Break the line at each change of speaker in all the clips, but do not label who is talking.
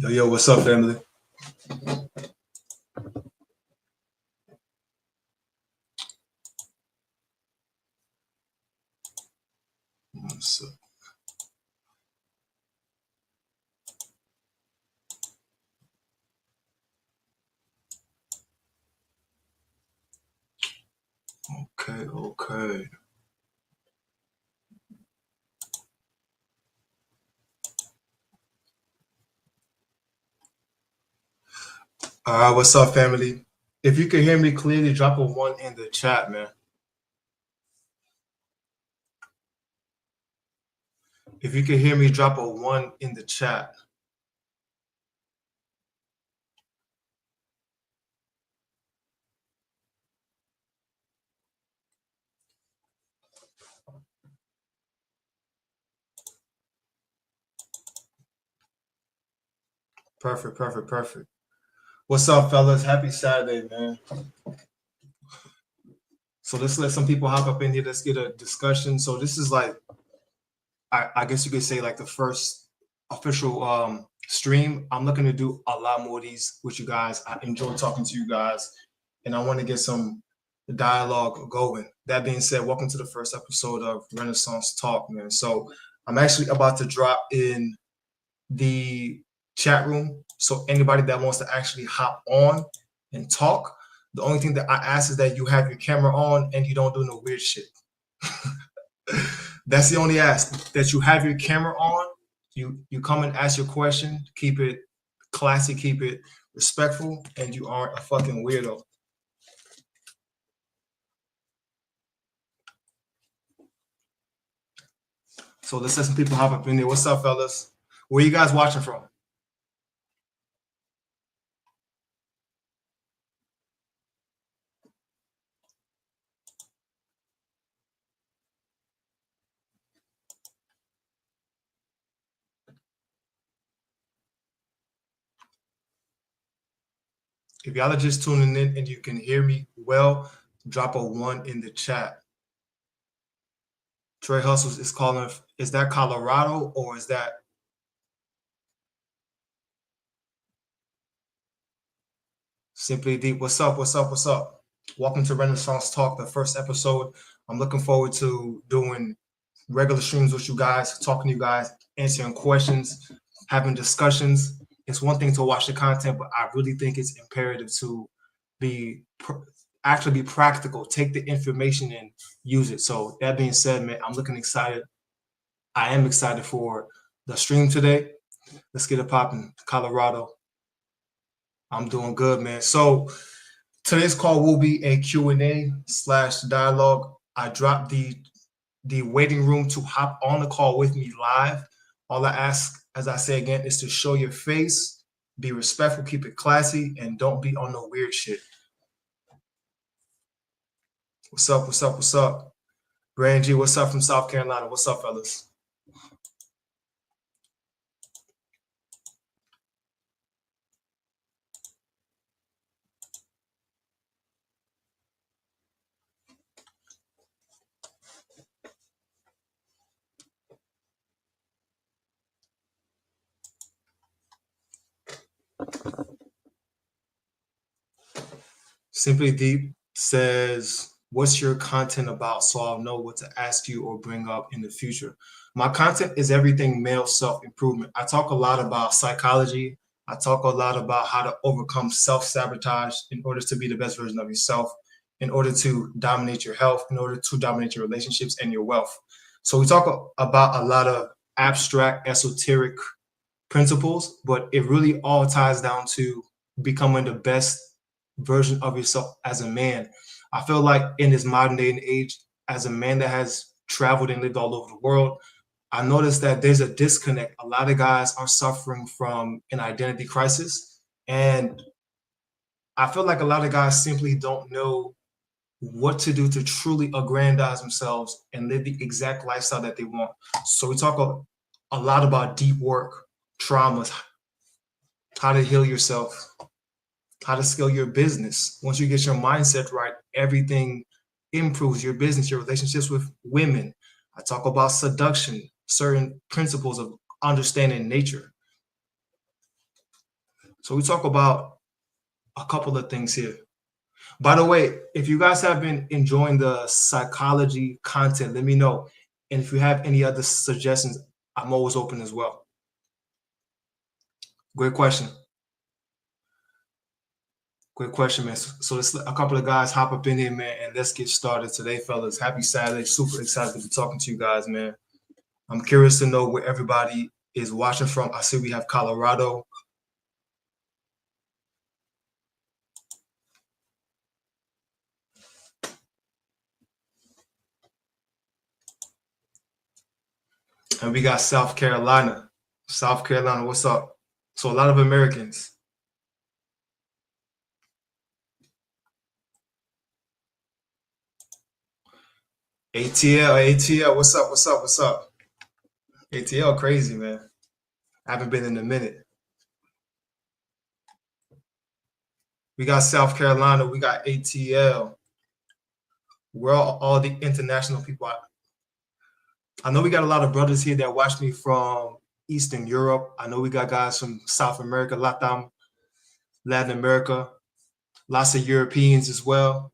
Yo, what's up, family? What's up? Okay. All right, what's up, family? If you can hear me clearly, drop a 1 in the chat, man. If you can hear me, drop a 1 in the chat. Perfect. What's up, fellas? Happy Saturday, man. So let's let some people hop up in here. Let's get a discussion. So this is like, I guess you could say like the first official stream. I'm looking to do a lot more of these with you guys. I enjoy talking to you guys, and I want to get some dialogue going. That being said, welcome to the first episode of Renaissance Talk, man. So I'm actually about to drop in the chat room. So anybody that wants to actually hop on and talk, the only thing that I ask is that you have your camera on and you don't do no weird shit. That's the only ask, that you have your camera on. You come and ask your question. Keep it classy, keep it respectful, and you aren't a fucking weirdo. So let's let some people hop up in there. What's up, fellas? Where you guys watching from? If y'all are just tuning in and you can hear me well, drop a 1 in the chat. Trey Hustles is calling. Is that Colorado or is that? Simply Deep? What's up? Welcome to Renaissance Talk, the first episode. I'm looking forward to doing regular streams with you guys, talking to you guys, answering questions, having discussions. It's one thing to watch the content, but I really think it's imperative to actually be practical, take the information and use it. So that being said, man, I'm looking excited. I am excited for the stream today. Let's get it popping. Colorado. I'm doing good, man. So today's call will be a Q&A/dialogue. I dropped the waiting room to hop on the call with me live. All I ask, as I say again, is to show your face, be respectful, keep it classy, and don't be on no weird shit. What's up? Brand G, what's up from South Carolina? What's up, fellas? Simply Deep says, what's your content about so I'll know what to ask you or bring up in the future? My content is everything male self-improvement. I talk a lot about psychology. I talk a lot about how to overcome self-sabotage in order to be the best version of yourself, in order to dominate your health, in order to dominate your relationships and your wealth. So we talk about a lot of abstract, esoteric principles, but it really all ties down to becoming the best version of yourself as a man. I feel like in this modern day and age, as a man that has traveled and lived all over the world, I noticed that there's a disconnect. A lot of guys are suffering from an identity crisis. And I feel like a lot of guys simply don't know what to do to truly aggrandize themselves and live the exact lifestyle that they want. So we talk a lot about deep work, traumas, how to heal yourself, how to scale your business. Once you get your mindset right, everything improves. Your business, your relationships with women. I talk about seduction, certain principles of understanding nature. So we talk about a couple of things here. By the way, if you guys have been enjoying the psychology content, let me know. And if you have any other suggestions, I'm always open as well. Great question. Great question, man. So let's let a couple of guys hop up in here, man, and let's get started today, fellas. Happy Saturday. Super excited to be talking to you guys, man. I'm curious to know where everybody is watching from. I see we have Colorado. And we got South Carolina. South Carolina, what's up? So a lot of Americans. ATL, what's up? What's up? What's up? ATL crazy, man. I haven't been in a minute. We got South Carolina, we got ATL. Where all the international people at? I know we got a lot of brothers here that watch me from Eastern Europe. I know we got guys from South America, Latin America, lots of Europeans as well.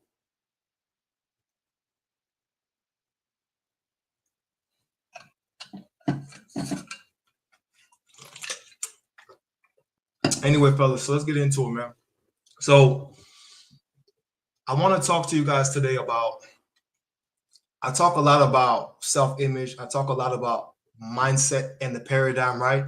Anyway, fellas, so let's get into it, man. So I want to talk to you guys today about, I talk a lot about self-image. I talk a lot about mindset and the paradigm, right?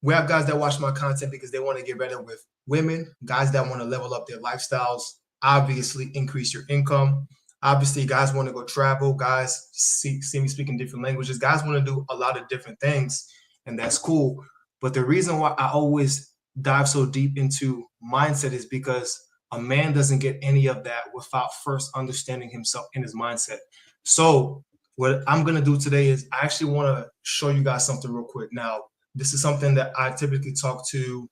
We have guys that watch my content because they want to get better with women, guys that want to level up their lifestyles, obviously increase your income. Obviously, guys want to go travel, guys see me speaking different languages, guys want to do a lot of different things, and that's cool. But the reason why I always dive so deep into mindset is because a man doesn't get any of that without first understanding himself and his mindset. So what I'm going to do today is I actually want to show you guys something real quick. Now, this is something that I typically talk to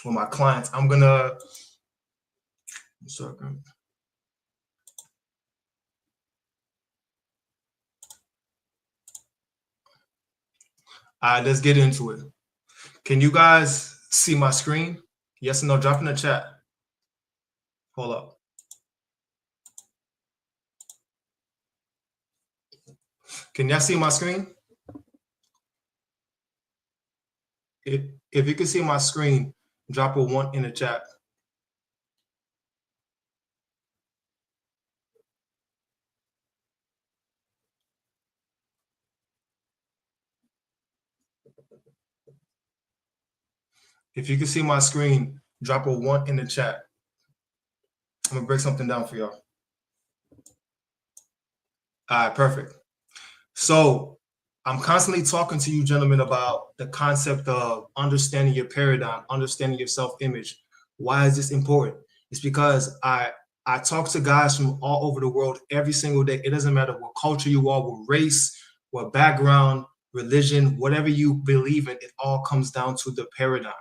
with my clients. I'm going to, all right, let's get into it. Can you guys see my screen? Yes or no? Drop in the chat. Hold up. Can y'all see my screen? If you can see my screen, drop a 1 in the chat. If you can see my screen, drop a 1 in the chat. I'm gonna break something down for y'all. All right, perfect. So I'm constantly talking to you gentlemen about the concept of understanding your paradigm, understanding your self-image. Why is this important? It's because I talk to guys from all over the world every single day. It doesn't matter what culture you are, what race, what background, religion, whatever you believe in, it all comes down to the paradigm.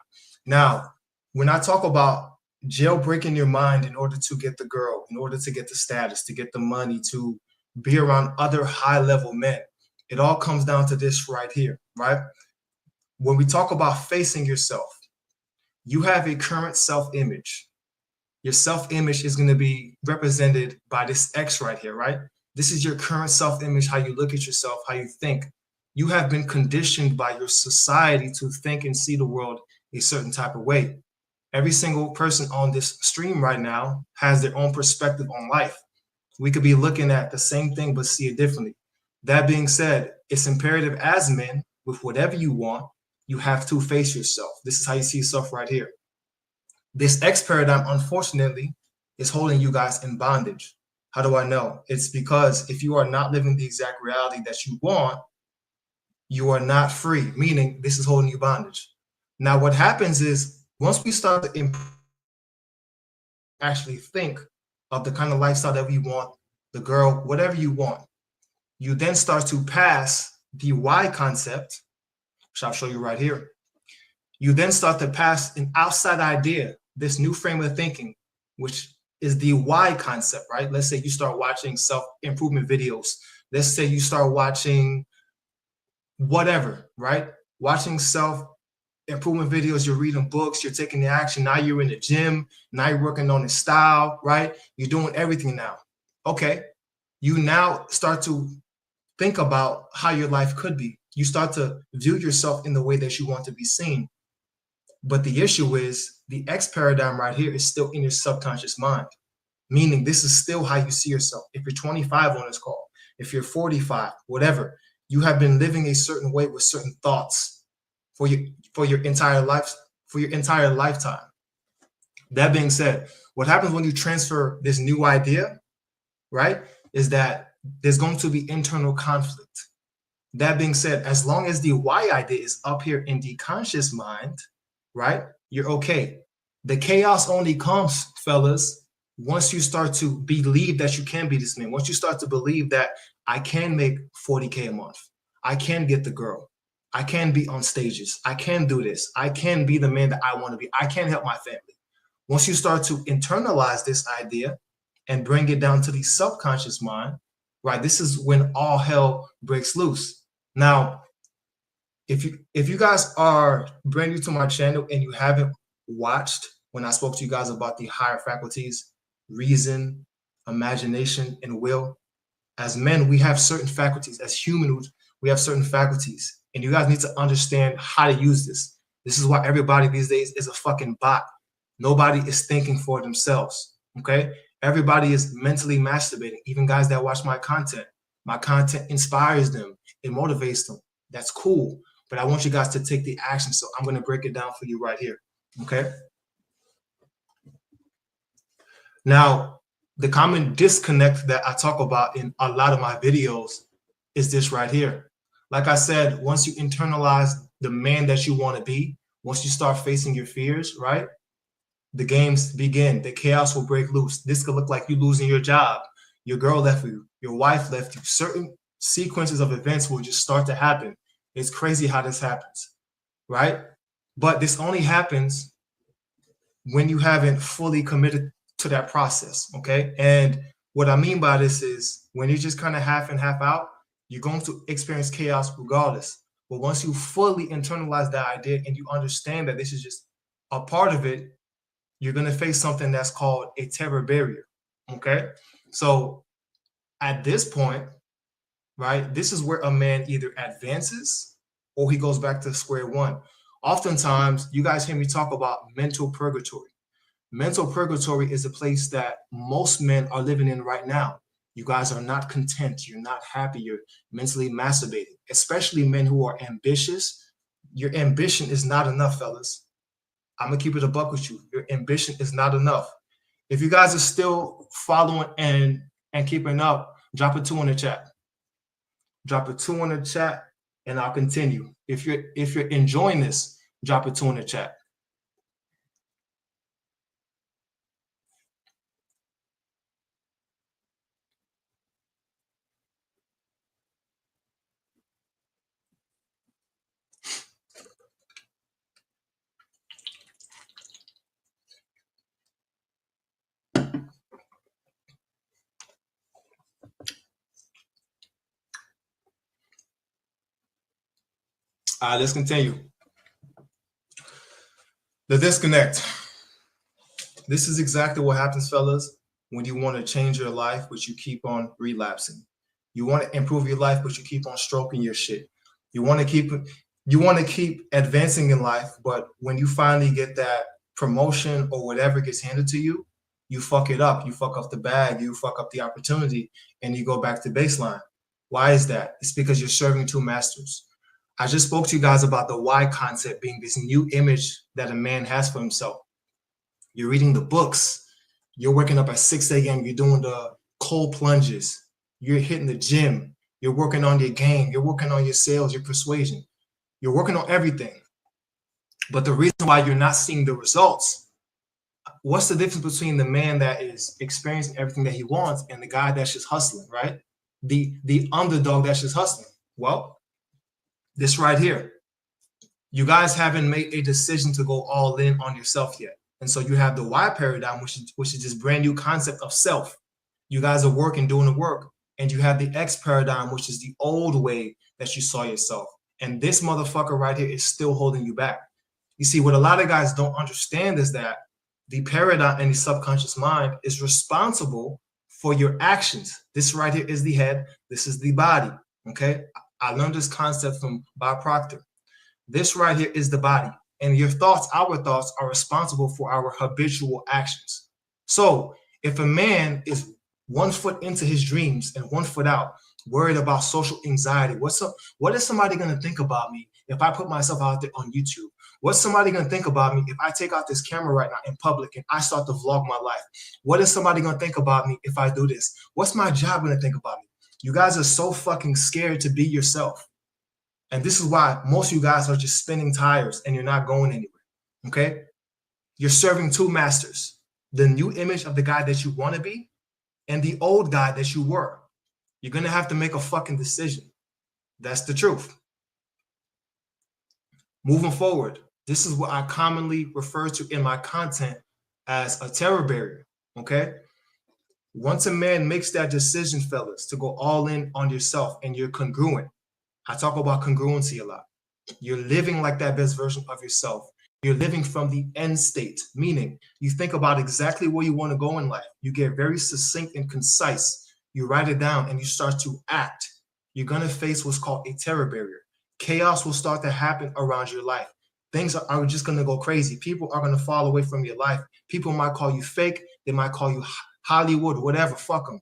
Now, when I talk about jailbreaking your mind in order to get the girl, in order to get the status, to get the money, to be around other high-level men, it all comes down to this right here, right? When we talk about facing yourself, you have a current self-image. Your self-image is going to be represented by this X right here, right? This is your current self-image, how you look at yourself, how you think. You have been conditioned by your society to think and see the world a certain type of way. Every single person on this stream right now has their own perspective on life. We could be looking at the same thing, but see it differently. That being said, it's imperative as men, with whatever you want, you have to face yourself. This is how you see yourself right here. This X paradigm, unfortunately, is holding you guys in bondage. How do I know? It's because if you are not living the exact reality that you want, you are not free, meaning this is holding you bondage. Now, what happens is once we start to actually think of the kind of lifestyle that we want, the girl, whatever you want, you then start to pass the Y concept, which I'll show you right here. You then start to pass an outside idea, this new frame of thinking, which is the Y concept, right? Let's say you start watching self-improvement videos. Let's say you start watching whatever, right? Watching improvement videos, you're reading books, you're taking the action. Now you're in the gym. Now you're working on the style, right? You're doing everything now. Okay. You now start to think about how your life could be. You start to view yourself in the way that you want to be seen. But the issue is the X paradigm right here is still in your subconscious mind, meaning this is still how you see yourself. If you're 25 on this call, if you're 45, whatever, you have been living a certain way with certain thoughts for your entire life, for your entire lifetime. That being said, what happens when you transfer this new idea, right, is that there's going to be internal conflict. That being said, as long as the Y idea is up here in the conscious mind, right, you're okay. The chaos only comes, fellas, once you start to believe that you can be this man. Once you start to believe that I can make 40K a month, I can get the girl, I can be on stages, I can do this, I can be the man that I want to be, I can help my family. Once you start to internalize this idea and bring it down to the subconscious mind, right, this is when all hell breaks loose. Now, if you guys are brand new to my channel and you haven't watched when I spoke to you guys about the higher faculties, reason, imagination, and will, as men, we have certain faculties. As humans, we have certain faculties. And you guys need to understand how to use this. This is why everybody these days is a fucking bot. Nobody is thinking for themselves, okay? Everybody is mentally masturbating, even guys that watch my content. My content inspires them. It motivates them. That's cool. But I want you guys to take the action. So I'm going to break it down for you right here, okay? Now, the common disconnect that I talk about in a lot of my videos is this right here. Like I said, once you internalize the man that you want to be, once you start facing your fears, right? The games begin. The chaos will break loose. This could look like you losing your job. Your girl left you. Your wife left you. Certain sequences of events will just start to happen. It's crazy how this happens, right? But this only happens when you haven't fully committed to that process, okay? And what I mean by this is when you're just kind of half in, half out, you're going to experience chaos regardless. But once you fully internalize that idea and you understand that this is just a part of it, you're going to face something that's called a terror barrier, okay? So at this point, right, this is where a man either advances or he goes back to square one. Oftentimes, you guys hear me talk about mental purgatory. Mental purgatory is a place that most men are living in right now. You guys are not content. You're not happy. You're mentally masturbating, especially men who are ambitious. Your ambition is not enough, fellas. I'm going to keep it a buck with you. Your ambition is not enough. If you guys are still following and keeping up, drop a 2 in the chat. Drop a 2 in the chat and I'll continue. If you're enjoying this, drop a 2 in the chat. All right, let's continue. The disconnect. This is exactly what happens, fellas, when you want to change your life, but you keep on relapsing. You want to improve your life, but you keep on stroking your shit. You want to keep advancing in life, but when you finally get that promotion or whatever gets handed to you, you fuck it up. You fuck up the bag, you fuck up the opportunity, and you go back to baseline. Why is that? It's because you're serving two masters. I just spoke to you guys about the why concept being this new image that a man has for himself. You're reading the books. You're waking up at 6 a.m. You're doing the cold plunges. You're hitting the gym. You're working on your game. You're working on your sales, your persuasion. You're working on everything. But the reason why you're not seeing the results, what's the difference between the man that is experiencing everything that he wants and the guy that's just hustling, right? The underdog that's just hustling. Well, this right here, you guys haven't made a decision to go all in on yourself yet. And so you have the Y paradigm, which is this brand new concept of self. You guys are working, doing the work. And you have the X paradigm, which is the old way that you saw yourself. And this motherfucker right here is still holding you back. You see, what a lot of guys don't understand is that the paradigm and the subconscious mind is responsible for your actions. This right here is the head. This is the body. Okay. I learned this concept from Bob Proctor. This right here is the body. And your thoughts, our thoughts, are responsible for our habitual actions. So if a man is 1 foot into his dreams and 1 foot out, worried about social anxiety, what is somebody going to think about me if I put myself out there on YouTube? What's somebody going to think about me if I take out this camera right now in public and I start to vlog my life? What is somebody going to think about me if I do this? What's my job going to think about me? You guys are so fucking scared to be yourself. And this is why most of you guys are just spinning tires and you're not going anywhere. Okay? You're serving two masters, the new image of the guy that you want to be and the old guy that you were. You're going to have to make a fucking decision. That's the truth. Moving forward, this is what I commonly refer to in my content as a terror barrier, okay? Once a man makes that decision, fellas, to go all in on yourself and you're congruent, I talk about congruency a lot. You're living like that best version of yourself. You're living from the end state, meaning you think about exactly where you want to go in life. You get very succinct and concise. You write it down and you start to act. You're going to face what's called a terror barrier. Chaos will start to happen around your life. Things are just going to go crazy. People are going to fall away from your life. People might call you fake. They might call you Hollywood, whatever. Fuck them.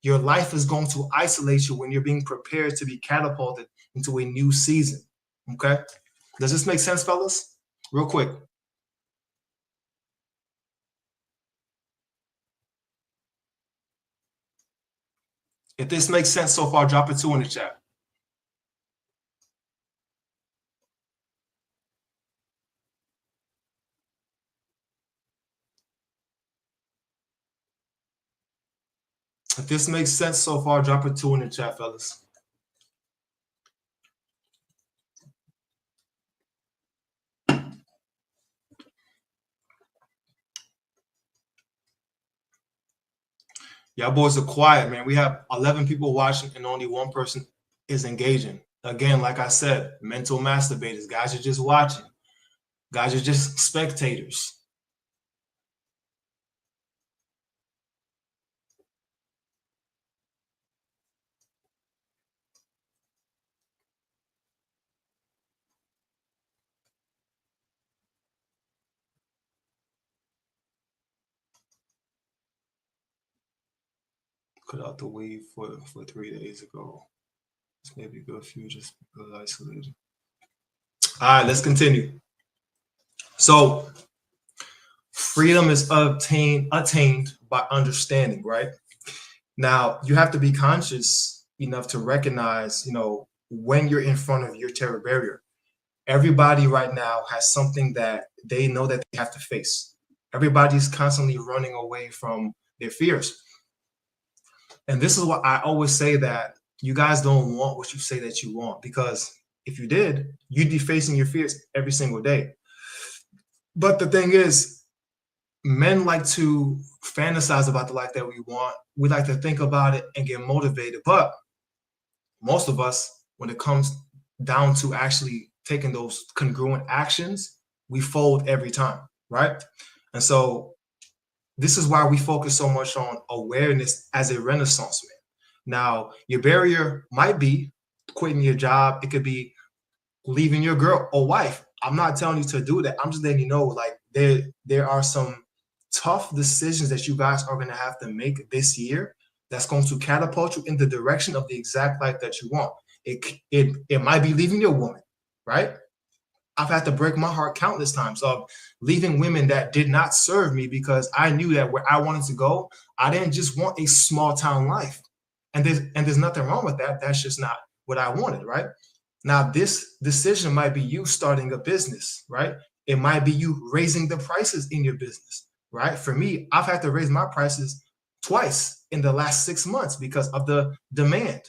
Your life is going to isolate you when you're being prepared to be catapulted into a new season. Okay? Does this make sense, fellas? Real quick. If this makes sense so far, drop a 2 in the chat. If this makes sense so far, drop a 2 in the chat, fellas. Y'all boys are quiet, man. We have 11 people watching and only 1 person is engaging. Again, like I said, mental masturbators. Guys are just watching. Guys are just spectators. Cut out the weed for 3 days ago. This may be good for you just because isolated. All right, let's continue. So freedom is attained by understanding, right? Now you have to be conscious enough to recognize, when you're in front of your terror barrier. Everybody right now has something that they know that they have to face. Everybody's constantly running away from their fears. And this is what I always say, that you guys don't want what you say that you want, because if you did, you'd be facing your fears every single day. But the thing is, men like to fantasize about the life that we want. We like to think about it and get motivated. But most of us, when it comes down to actually taking those congruent actions, we fold every time, right? And so this is why we focus so much on awareness as a renaissance man. Now, your barrier might be quitting your job. It could be leaving your girl or wife. I'm not telling you to do that. I'm just letting you know, like, there are some tough decisions that you guys are going to have to make this year that's going to catapult you in the direction of the exact life that you want. It might be leaving your woman, right? I've had to break my heart countless times of leaving women that did not serve me, because I knew that where I wanted to go, I didn't just want a small town life. And there's nothing wrong with that. That's just not what I wanted, right? Now, this decision might be you starting a business, right? It might be you raising the prices in your business, right? For me, I've had to raise my prices twice in the last 6 months because of the demand,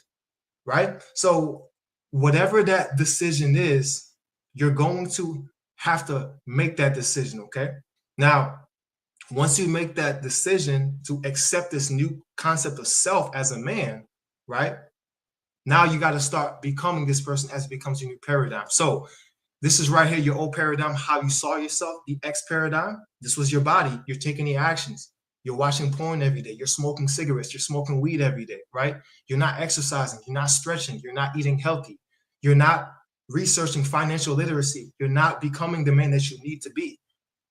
right? So whatever that decision is, you're going to have to make that decision, okay? Now, once you make that decision to accept this new concept of self as a man, right? Now you got to start becoming this person as it becomes your new paradigm. So This is right here, your old paradigm, how you saw yourself, the X paradigm. This was your body. You're taking the actions. You're watching porn every day. You're smoking cigarettes. You're smoking weed every day, right? You're not exercising. You're not stretching. You're not eating healthy. You're not researching financial literacy. You're not becoming the man that you need to be.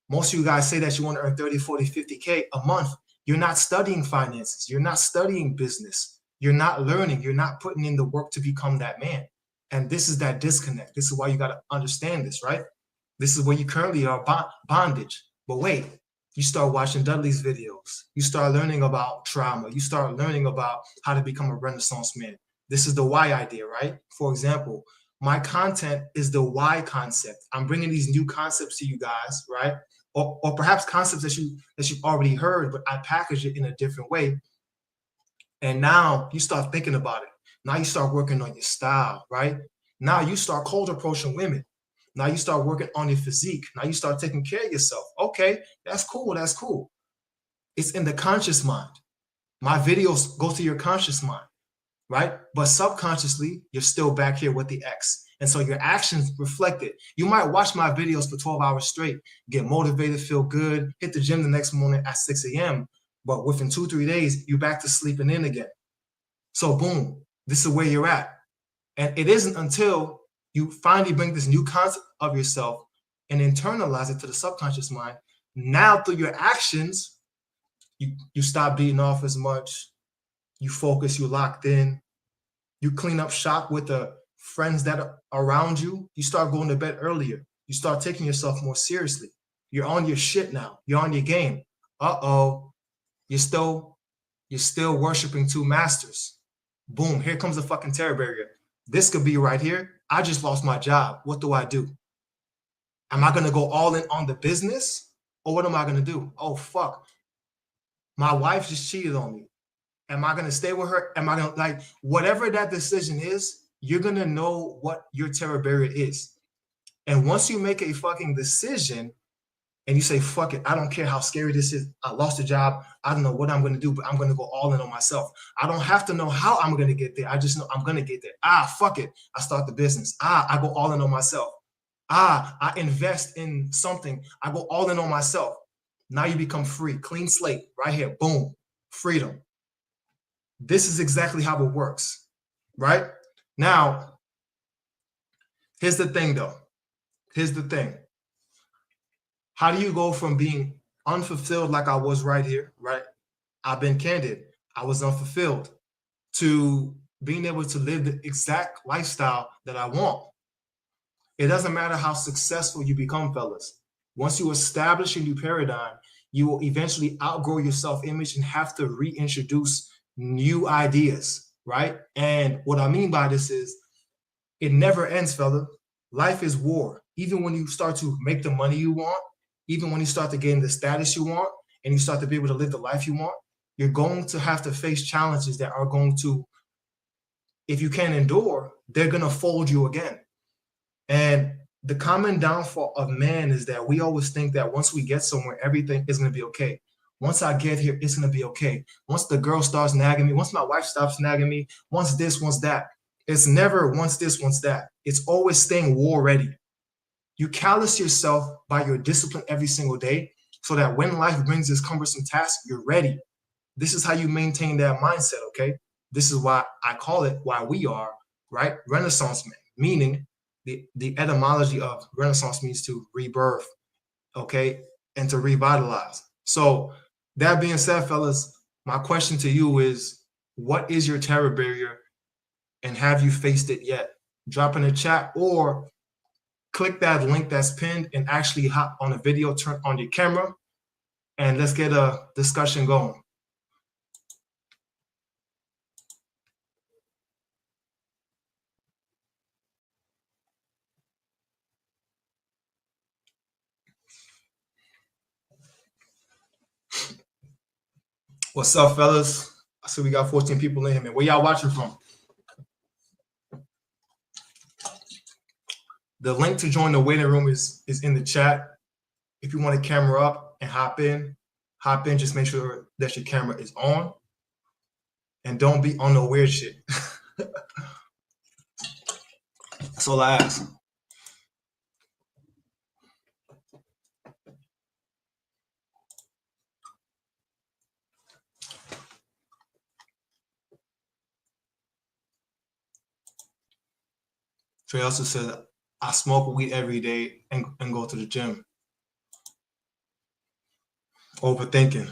Most of you guys say that you want to earn 30, 40, 50K a month. You're not studying finances. You're not studying business. You're not learning. You're not putting in the work to become that man. And this is that disconnect. This is why you got to understand this, right? This is where you currently are bondage. But wait, you start watching Dudley's videos. You start learning about trauma. You start learning about how to become a Renaissance man. This is the why idea, right? For example, my content is the why concept. I'm bringing these new concepts to you guys, right? Or perhaps concepts that you've already heard, but I package it in a different way. And now you start thinking about it. Now you start working on your style, right? Now you start cold approaching women. Now you start working on your physique. Now you start taking care of yourself. Okay, that's cool. That's cool. It's in the conscious mind. My videos go to your conscious mind, right? But subconsciously, you're still back here with the X. And so your actions reflect it. You might watch my videos for 12 hours straight, get motivated, feel good, hit the gym the next morning at 6 a.m. But within 2-3 days, you're back to sleeping in again. So boom, this is where you're at. And it isn't until you finally bring this new concept of yourself and internalize it to the subconscious mind. Now through your actions, you stop beating off as much. You focus, you locked in. You clean up shop with the friends that are around you. You start going to bed earlier. You start taking yourself more seriously. You're on your shit now. You're on your game. Uh-oh. You're still worshiping two masters. Boom, here comes the fucking terror barrier. This could be right here. I just lost my job. What do I do? Am I going to go all in on the business? Or what am I going to do? Oh, fuck. My wife just cheated on me. Am I going to stay with her? Am I going to, like, whatever that decision is, you're going to know what your terror barrier is. And once you make a fucking decision and you say, fuck it, I don't care how scary this is. I lost a job. I don't know what I'm going to do, but I'm going to go all in on myself. I don't have to know how I'm going to get there. I just know I'm going to get there. Fuck it. I start the business. I go all in on myself. I invest in something. I go all in on myself. Now you become free, clean slate right here. Boom, freedom. This is exactly how it works, right? Now, here's the thing though. Here's the thing. How do you go from being unfulfilled like I was right here, right? I've been candid. I was unfulfilled to being able to live the exact lifestyle that I want. It doesn't matter how successful you become, fellas. Once you establish a new paradigm, you will eventually outgrow your self-image and have to reintroduce new ideas, right? And what I mean by this is it never ends, fella. Life is war. Even when you start to make the money you want, even when you start to gain the status you want, and you start to be able to live the life you want, you're going to have to face challenges that are going to, if you can't endure, they're going to fold you again. And the common downfall of man is that we always think that once we get somewhere, everything is going to be okay. Once I get here, it's going to be okay. Once the girl starts nagging me, once my wife stops nagging me, once this, once that. It's never once this, once that. It's always staying war ready. You callous yourself by your discipline every single day so that when life brings this cumbersome task, you're ready. This is how you maintain that mindset, okay? This is why I call it, why we are, right? Renaissance men, meaning the etymology of Renaissance means to rebirth, okay? And to revitalize. So that being said, fellas, my question to you is, what is your terror barrier and have you faced it yet? Drop in the chat or click that link that's pinned and actually hop on a video, turn on your camera, and let's get a discussion going. What's up, fellas? I see we got 14 people in here, man. Where y'all watching from? The link to join the waiting room is in the chat. If you want a camera up and hop in, just make sure that your camera is on. And don't be on no weird shit. That's all I ask. Trey also said, I smoke weed every day and go to the gym. Overthinking.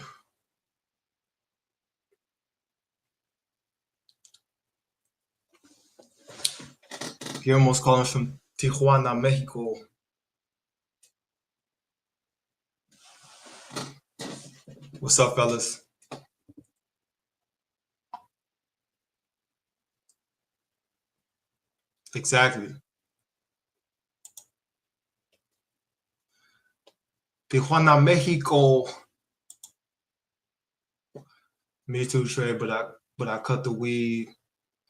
Guillermo's calling from Tijuana, Mexico. What's up, fellas? Exactly. Tijuana, Mexico. Me too, Trey, but I cut the weed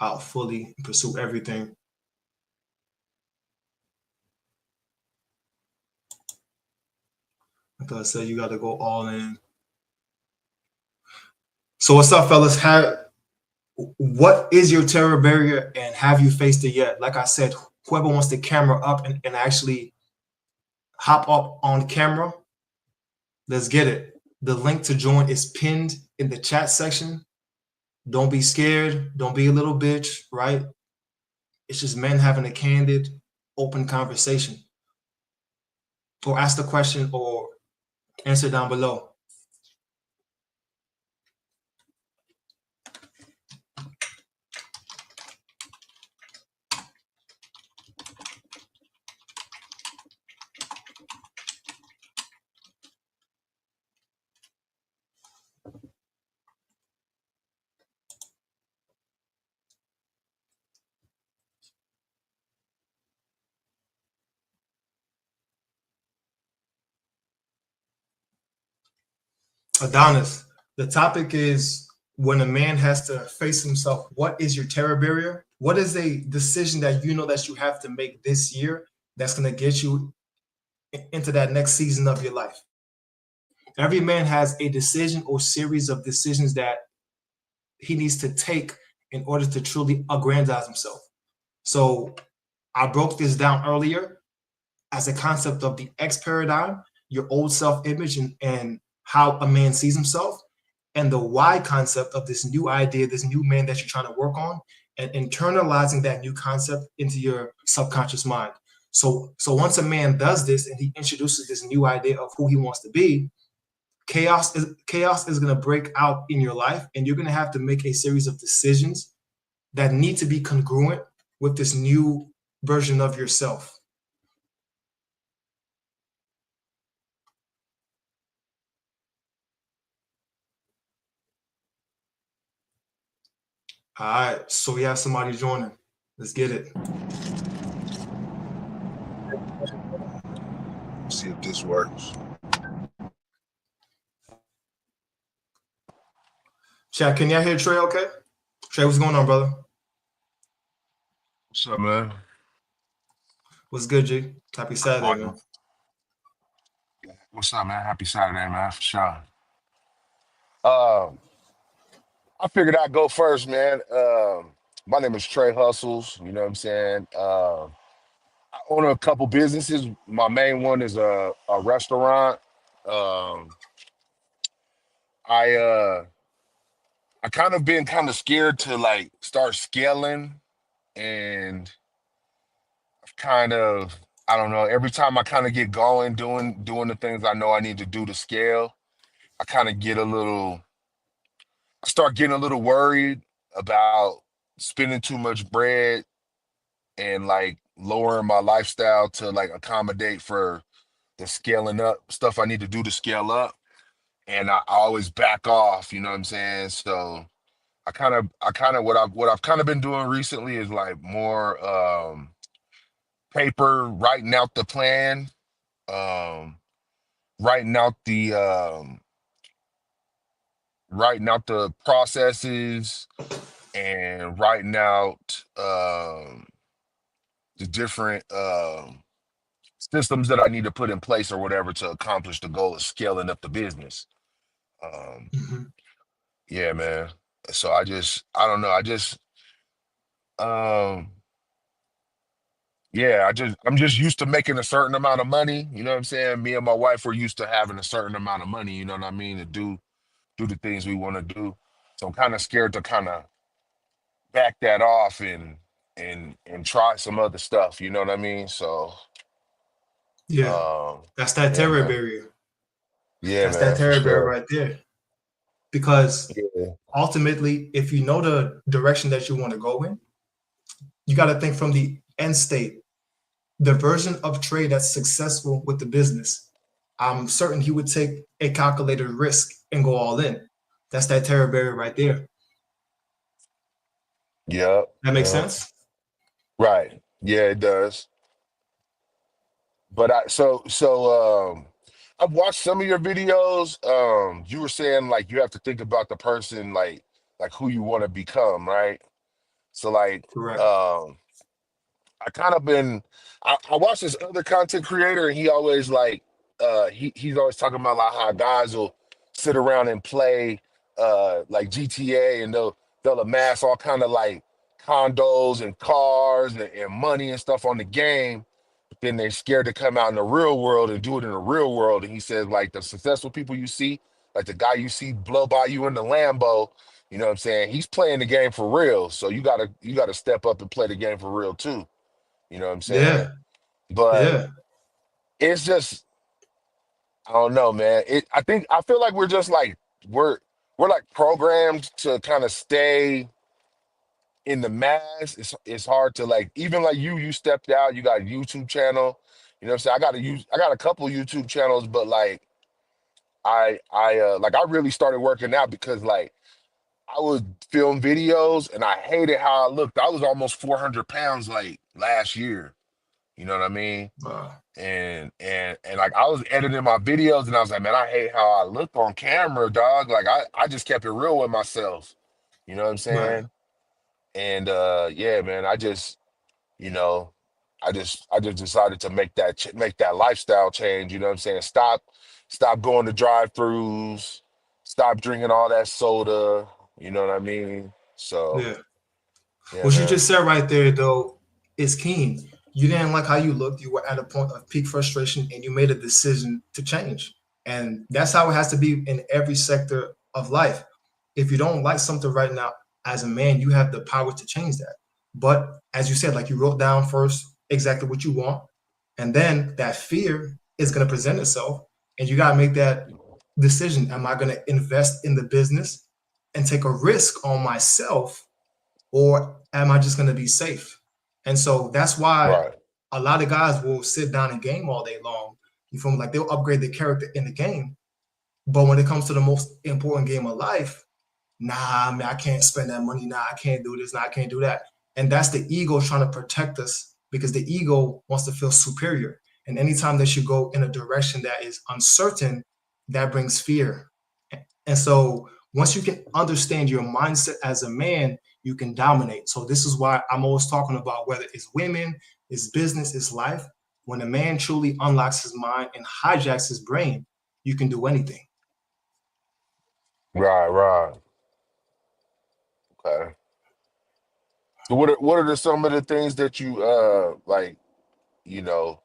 out fully and pursue everything. Like I said, you gotta go all in. So what's up, fellas? What is your terror barrier and have you faced it yet? Like I said, whoever wants the camera up and actually hop up on camera, let's get it. The link to join is pinned in the chat section. Don't be scared. Don't be a little bitch, right? It's just men having a candid, open conversation. Or ask the question or answer down below. Adonis, the topic is when a man has to face himself, what is your terror barrier? What is a decision that you know that you have to make this year that's going to get you into that next season of your life? Every man has a decision or series of decisions that he needs to take in order to truly aggrandize himself. So I broke this down earlier as a concept of the X paradigm, your old self image, and how a man sees himself, and the Y concept of this new idea, this new man that you're trying to work on, and internalizing that new concept into your subconscious mind. So once a man does this and he introduces this new idea of who he wants to be, chaos is going to break out in your life, and you're going to have to make a series of decisions that need to be congruent with this new version of yourself. All right, so we have somebody joining. Let's get it.
See if this works.
Chat, can y'all hear Trey okay? Trey, what's going on, brother?
What's up, man?
What's good, G? Happy Saturday, man.
What's up, man? Happy Saturday, man, for sure. I figured I'd go first, man. My name is Trey Hustles. You know what I'm saying? I own a couple businesses. My main one is a restaurant. Um, I kind of been kind of scared to like start scaling, and kind of I don't know. Every time I kind of get going, doing the things I know I need to do to scale, I kind of get a little. I start getting a little worried about spending too much bread and like lowering my lifestyle to like accommodate for the scaling up stuff I need to do to scale up. And I always back off, you know what I'm saying? So I kind of what I've kind of been doing recently is like more paper, writing out the plan, um, writing out the writing out the processes and writing out the different systems that I need to put in place or whatever to accomplish the goal of scaling up the business. Um,
Mm-hmm.
yeah, man. So I don't know. Um, yeah, I'm just used to making a certain amount of money. You know what I'm saying? Me and my wife were used to having a certain amount of money. You know what I mean? To do the things we want to do. So I'm kind of scared to kind of back that off and and try some other stuff. You know what I mean? So
Yeah, that's that
yeah,
terror
man.
barrier.
Yeah,
That's that
man, for
terror barrier
sure.
right there. Because
Yeah.
ultimately, if you know the direction that you want to go in, you got to think from the end state, the version of trade that's successful with the business. I'm certain he would take a calculated risk and go all in. That's that terror barrier right there.
Yep.
That makes
Yep.
sense?
Right. Yeah, it does. But I've watched some of your videos. You were saying like you have to think about the person like who you want to become, right? So like
Correct.
I kind of been I watched this other content creator and he always like he's always talking about like how guys will sit around and play like GTA and they'll amass all kind of like condos and cars and money and stuff on the game, but then they're scared to come out in the real world and do it in the real world. And he says like the successful people you see, like the guy you see blow by you in the Lambo, you know what I'm saying? He's playing the game for real. So you gotta step up and play the game for real too. You know what I'm saying?
Yeah.
But
Yeah.
it's just I don't know, man. I feel like we're just like we're we're like programmed to kind of stay in the mass. It's hard to like even like you stepped out, you got a YouTube channel. You know what I'm saying? I got a couple YouTube channels, but like I really started working out because like I would film videos and I hated how I looked. I was almost 400 pounds like last year. You know what I mean?
Uh,
And like I was editing my videos and I was like, man, I hate how I look on camera, dog. Like I just kept it real with myself. You know what I'm
right.
saying? And yeah, man, you know, I just decided to make that lifestyle change, you know what I'm saying? Stop going to drive-throughs, stop drinking all that soda, you know what I mean? So,
Yeah.
yeah,
What you
man.
just said right there, though, is keen. You didn't like how you looked. You were at a point of peak frustration and you made a decision to change. And that's how it has to be in every sector of life. If you don't like something right now, as a man, you have the power to change that. But as you said, like you wrote down first exactly what you want. And then that fear is going to present itself. And you got to make that decision. Am I going to invest in the business and take a risk on myself, or am I just going to be safe? And so that's why
Right.
a lot of guys will sit down and game all day long. You feel me? Like they'll upgrade their character in the game, but when it comes to the most important game of life, nah, man, I can't spend that money. Nah, I can't do this. Nah, I can't do that. And that's the ego trying to protect us because the ego wants to feel superior. And anytime that you go in a direction that is uncertain, that brings fear. And so once you can understand your mindset as a man, you can dominate. So this is why I'm always talking about whether it's women, it's business, it's life. When a man truly unlocks his mind and hijacks his brain, you can do anything.
Right, right. Okay. So some of the things that you like, you know,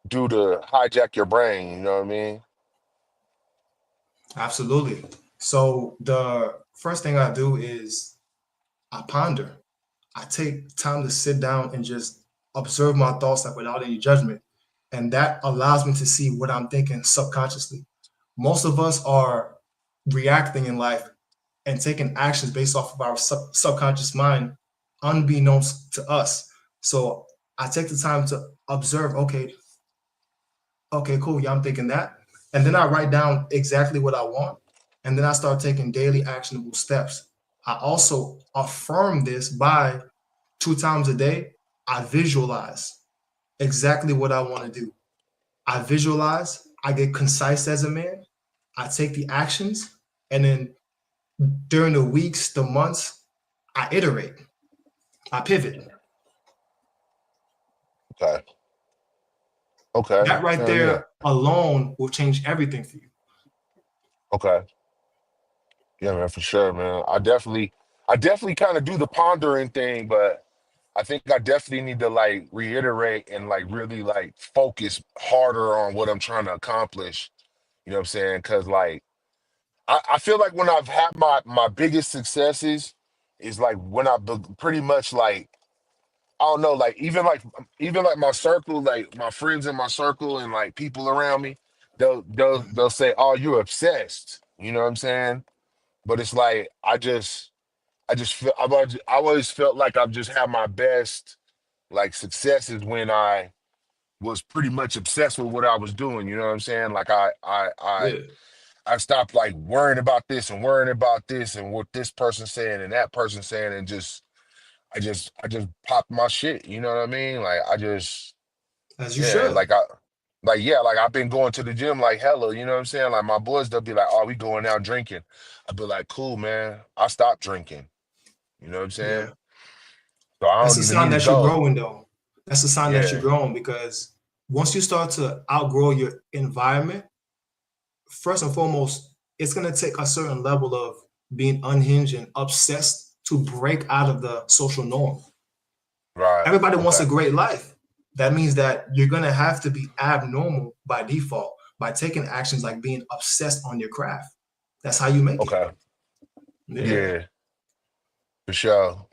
do to hijack your brain, you know what I mean?
Absolutely. So the first thing I do is I ponder. I take time to sit down and just observe my thoughts like without any judgment. And that allows me to see what I'm thinking subconsciously. Most of us are reacting in life and taking actions based off of our subconscious mind, unbeknownst to us. So I take the time to observe, okay, cool. Yeah, I'm thinking that. And then I write down exactly what I want. And then I start taking daily actionable steps. I also affirm this by 2 times a day. I visualize exactly what I want to do. I visualize, I get concise as a man, I take the actions, and then during the weeks, the months, I iterate, I pivot.
Okay. Okay.
That right
Hell yeah.
there alone will change everything for you.
Okay. Yeah, man, for sure, man. I definitely kind of do the pondering thing, but I think I definitely need to like reiterate and like really like focus harder on what I'm trying to accomplish. You know what I'm saying? Cause like I feel like when I've had my biggest successes is like when pretty much like don't know, like even like my circle, like my friends in my circle and like people around me, they'll say, "Oh, you're obsessed." You know what I'm saying? But it's like I just feel I always felt like I've just had my best like successes when I was pretty much obsessed with what I was doing. You know what I'm saying? Like
Yeah.
I stopped like worrying about this and worrying about this and what this person's saying and that person's saying and I just popped my shit. You know what I mean? Like I just
As you
yeah,
should.
like yeah, like I've been going to the gym like hella, you know what I'm saying? Like my boys, they'll be like, "Oh, we going out drinking." I'll be like, "Cool, man. I stopped drinking." You know what I'm saying?
Yeah.
So I
That's
don't
a
even
sign
need to
that you're
go.
growing, though. That's a sign that you're
Yeah,
growing because once you start to outgrow your environment, first and foremost, it's going to take a certain level of being unhinged and obsessed to break out of the social norm.
right.
Everybody wants
Okay.
a great life. That means that you're going to have to be abnormal by default by taking actions like being obsessed on your craft. That's how you make it.
Okay.
Yeah.
Yeah, for sure.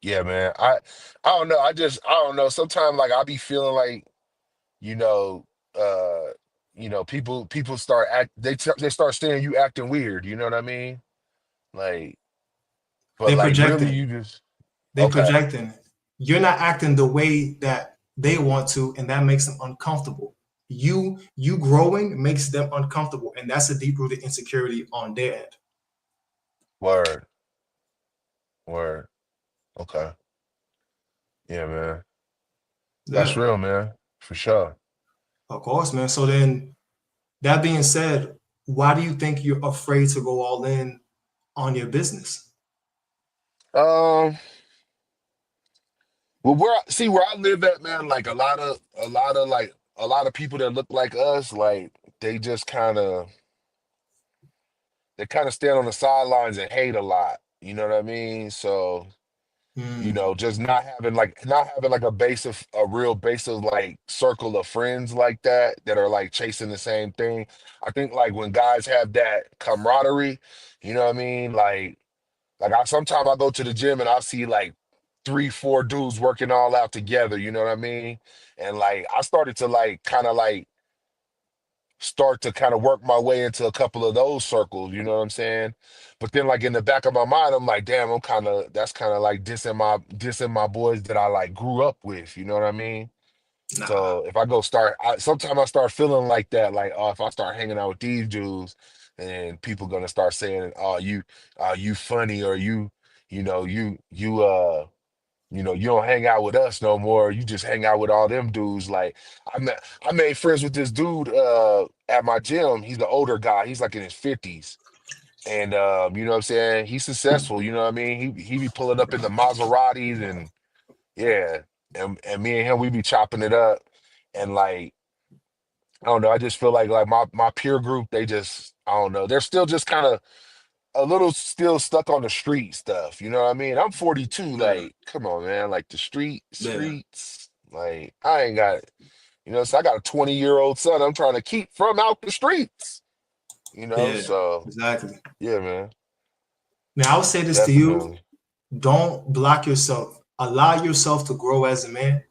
Yeah, man. I don't know. I don't know. Sometimes like I be feeling like, you know, uh, people start they start saying you acting weird, you know what I mean? Like, but
They're
like really
projecting.
you just
They're
okay.
projecting. You're not acting the way that they want to, and that makes them uncomfortable. You growing makes them uncomfortable, and that's a deep rooted insecurity on their end.
Word, word. Okay. Yeah, man. That's
Yeah,
real, man. For sure.
of course, man. So then, that being said, why do you think you're afraid to go all in on your business?
Um, well, where I live at, man, like a lot of people that look like us, like they just they kind of stand on the sidelines and hate a lot. You know what I mean? So, you
Hmm.
know, just not having like a real base of like circle of friends like that are like chasing the same thing. I think like when guys have that camaraderie, you know what I mean? Like I sometimes I go to the gym and I see like three, four dudes working all out together, you know what I mean? And like I started to like kind of like start to kind of work my way into a couple of those circles, you know what I'm saying? But then like in the back of my mind, I'm like, damn, that's kind of like dissing my boys that I like grew up with, you know what I mean?
Nah,
So if I sometimes I start feeling like that, like, oh, if I start hanging out with these dudes, and people gonna start saying, oh, you funny, or you know, you don't hang out with us no more. You just hang out with all them dudes. Like I made friends with this dude at my gym. He's the older guy. He's like in his 50s. And you know what I'm saying? He's successful, you know what I mean? He be pulling up in the Maseratis and yeah. And me and him, we be chopping it up. And like, I don't know, I just feel like my peer group, they just I don't know, they're still just kind of a little still stuck on the street stuff. You know what I mean? I'm 42.
yeah,
Like, come on, man. Like the
yeah,
streets. Like, I ain't got, so I got a 20-year-old son I'm trying to keep from out the streets.
yeah,
So
exactly.
yeah, man,
Now, I would say this to you:
definitely.
don't block yourself. Allow yourself to grow as a man,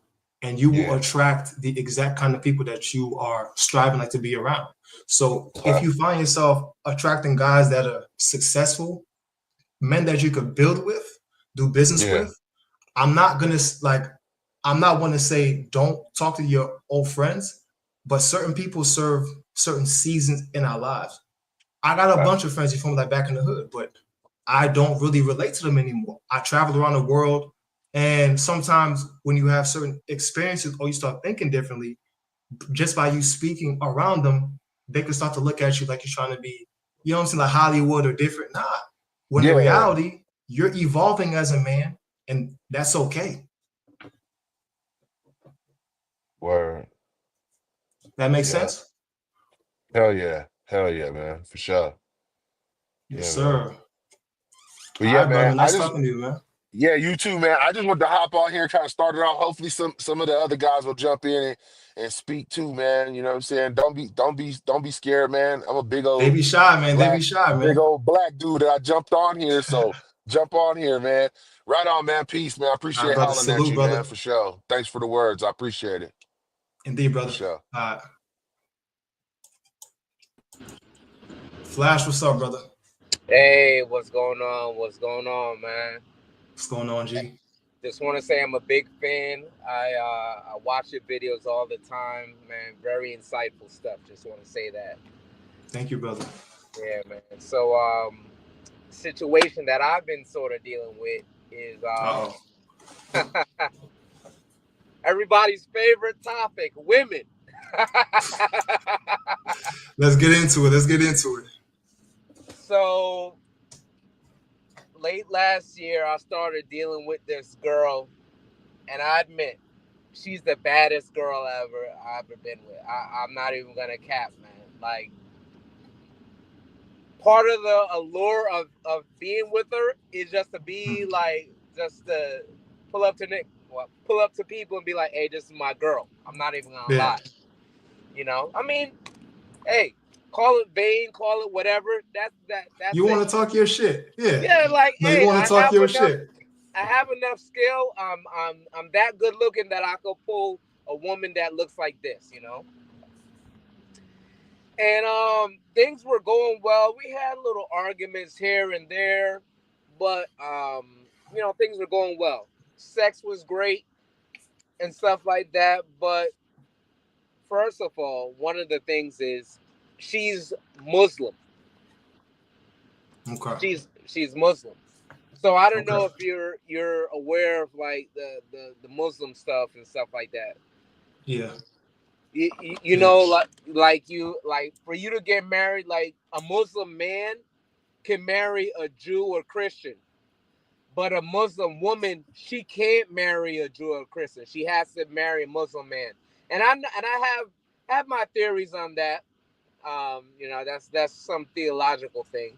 and you will
Yeah.
attract the exact kind of people that you are striving like to be around. So if
Okay.
you find yourself attracting guys that are successful, men that you could build with, do business
Yeah.
with, I'm not gonna like I'm not one to say don't talk to your old friends, but certain people serve certain seasons in our lives. I got a
Okay.
bunch of friends you from like back in the hood, but I don't really relate to them anymore. I travel around the world, and sometimes when you have certain experiences or you start thinking differently, just by you speaking around them, they can start to look at you like you're trying to be, you know what I'm saying, like Hollywood or different. Nah, when in
Yeah.
reality, you're evolving as a man, and that's okay.
Word.
That makes
Yeah.
sense?
Hell yeah. Hell yeah, man. For sure.
Yes,
Yeah, man.
sir.
But
All
yeah,
right,
man.
brother. Nice talking to you, man.
Yeah, you too, man. I just wanted to hop on here, kind of start it off. Hopefully some of the other guys will jump in and speak too, man. You know what I'm saying? Don't be scared, man. I'm a
They be shy, man. They be shy,
big
man.
old black dude that I jumped on here. So jump on here, man. Right on, man. Peace, man. I
All right,
appreciate
brother.
hollering at
Salute,
you, man,
brother.
for sure. Thanks for the words. I appreciate it.
Indeed,
For
brother.
sure.
Flash, what's up, brother?
Hey, what's going on? What's going on, man?
What's going on, G?
Just want to say I'm a big fan. I watch your videos all the time, man. Very insightful stuff. Just want to say that.
Thank you, brother.
Yeah, man. So, situation that I've been sort of dealing with is everybody's favorite topic: women.
Let's get into it.
So, late last year, I started dealing with this girl, and I admit, she's the baddest girl I've ever been with. I'm not even gonna cap, man. Like, part of the allure of being with her is just to be like, just to pull up to people and be like, hey, this is my girl. I'm not even gonna lie. You know, I mean, hey, call it vain, call it whatever. That's
you want to talk your shit, yeah.
Yeah, like,
no,
hey,
you want to talk your shit.
I have enough skill. I'm that good looking that I could pull a woman that looks like this, you know. And things were going well. We had little arguments here and there, but you know, things were going well. Sex was great and stuff like that. But first of all, one of the things is she's Muslim.
Okay.
She's Muslim. So I don't know if you're aware of like the Muslim stuff and stuff like that.
Yeah.
You know, like for you to get married, like a Muslim man can marry a Jew or Christian, but a Muslim woman, she can't marry a Jew or Christian. She has to marry a Muslim man. And I have my theories on that. You know, that's some theological thing.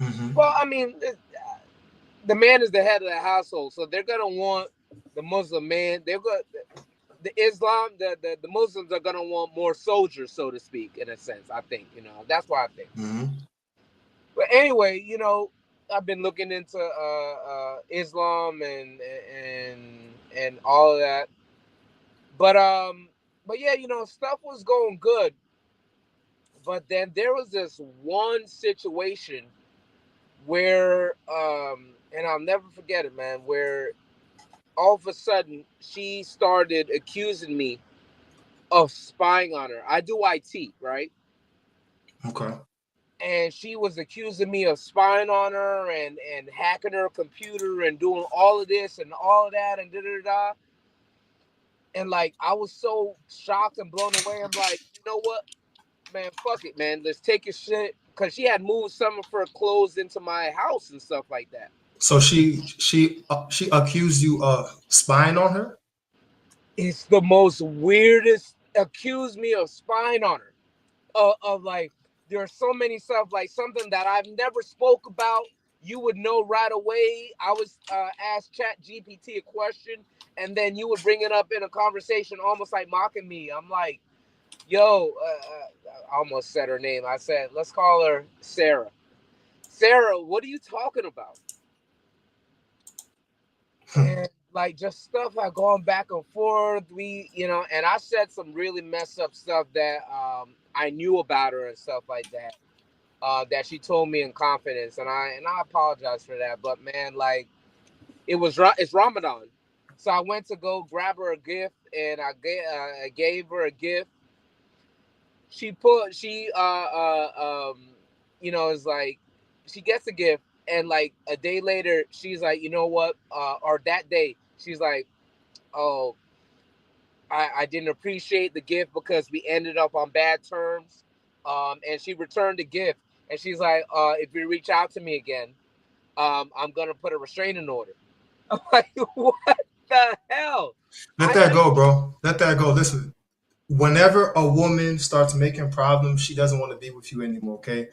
Mm-hmm.
Well, I mean, the man is the head of the household, so they're gonna want the Muslim man. They're going the Islam, the Muslims are gonna want more soldiers, so to speak, in a sense. I think, you know, that's what I think.
Mm-hmm.
But anyway, you know, I've been looking into Islam and all of that. But yeah, you know, stuff was going good. But then there was this one situation where and I'll never forget it, man, where all of a sudden she started accusing me of spying on her. I do IT, right?
Okay.
And she was accusing me of spying on her and hacking her computer and doing all of this and all of that and da-da-da. And like, I was so shocked and blown away. I'm like, you know what, man, fuck it, man. Let's take your shit. Because she had moved some of her clothes into my house and stuff like that.
So she accused you of spying on her?
It's the most weirdest. Accused me of spying on her. Of like, there are so many stuff, like something that I've never spoke about. You would know right away. I was asked ChatGPT a question, and then you would bring it up in a conversation, almost like mocking me. I'm like, yo, I almost said her name. I said, let's call her Sarah. Sarah, what are you talking about? And like, just stuff had gone back and forth. We, you know, and I said some really messed up stuff that I knew about her and stuff like that. That she told me in confidence, and I apologize for that. But man, like, it's Ramadan, so I went to go grab her a gift, and I gave her a gift. She you know, it's like she gets a gift, and like a day later, she's like, you know what? Or that day, she's like, oh, I didn't appreciate the gift because we ended up on bad terms. And she returned the gift, and she's like, if you reach out to me again, I'm gonna put a restraining order. I'm like, what the hell?
Let that go, bro. Let that go. Listen, whenever a woman starts making problems, she doesn't want to be with you anymore. Okay,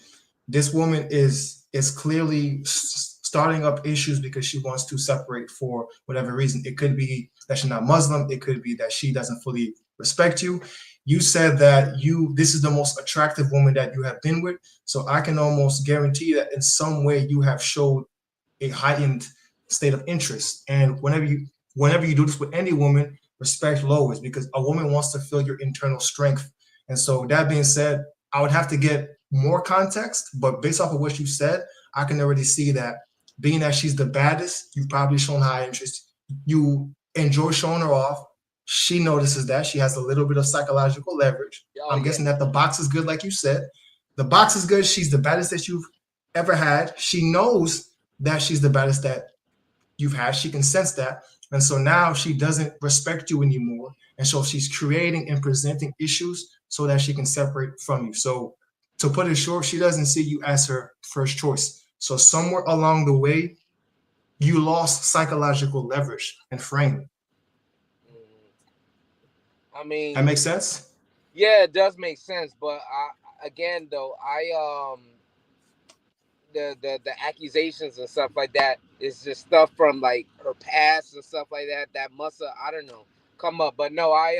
this woman is clearly starting up issues because she wants to separate for whatever reason. It could be that she's not Muslim. It could be that she doesn't fully respect you. You said that this is the most attractive woman that you have been with. So I can almost guarantee that in some way you have showed a heightened state of interest. And whenever you do this with any woman, respect lowers because a woman wants to feel your internal strength. And so that being said, I would have to get more context, but based off of what you said, I can already see that being that she's the baddest, you've probably shown high interest. You enjoy showing her off. She notices that. She has a little bit of psychological leverage.
Oh,
I'm guessing that the box is good, like you said. The box is good. She's the baddest that you've ever had. She knows that she's the baddest that you've had. She can sense that. And so now she doesn't respect you anymore. And so she's creating and presenting issues so that she can separate from you. So to put it short, she doesn't see you as her first choice. So somewhere along the way, you lost psychological leverage and frame.
I mean,
That makes sense?
yeah, it does make sense. But again, though, the accusations and stuff like that is just stuff from like her past and stuff like that. That must have, I don't know, come up. But no, I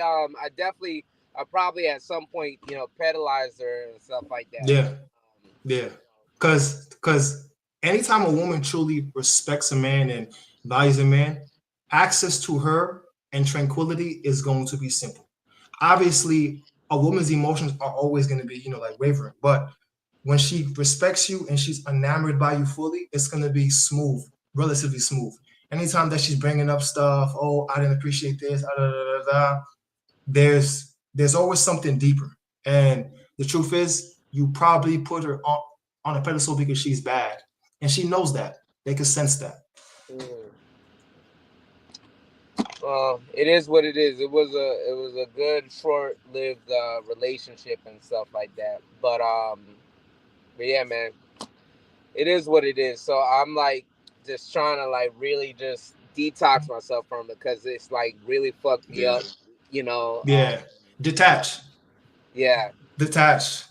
definitely, I probably at some point, you know, pedalized her and stuff like that.
Yeah. Yeah. Because anytime a woman truly respects a man and values a man, access to her and tranquility is going to be simple. Obviously, a woman's emotions are always going to be, you know, like wavering. But when she respects you and she's enamored by you fully, it's going to be smooth, relatively smooth. Anytime that she's bringing up stuff, oh, I didn't appreciate this, there's always something deeper. And the truth is, you probably put her on a pedestal because she's bad. And she knows that. They can sense that.
It is what it is. It was a good short-lived relationship and stuff like that. But yeah, man, it is what it is. So I'm like just trying to like really just detox myself from it because it's like really fucked me up, you know.
Yeah, detach.
Yeah,
detach.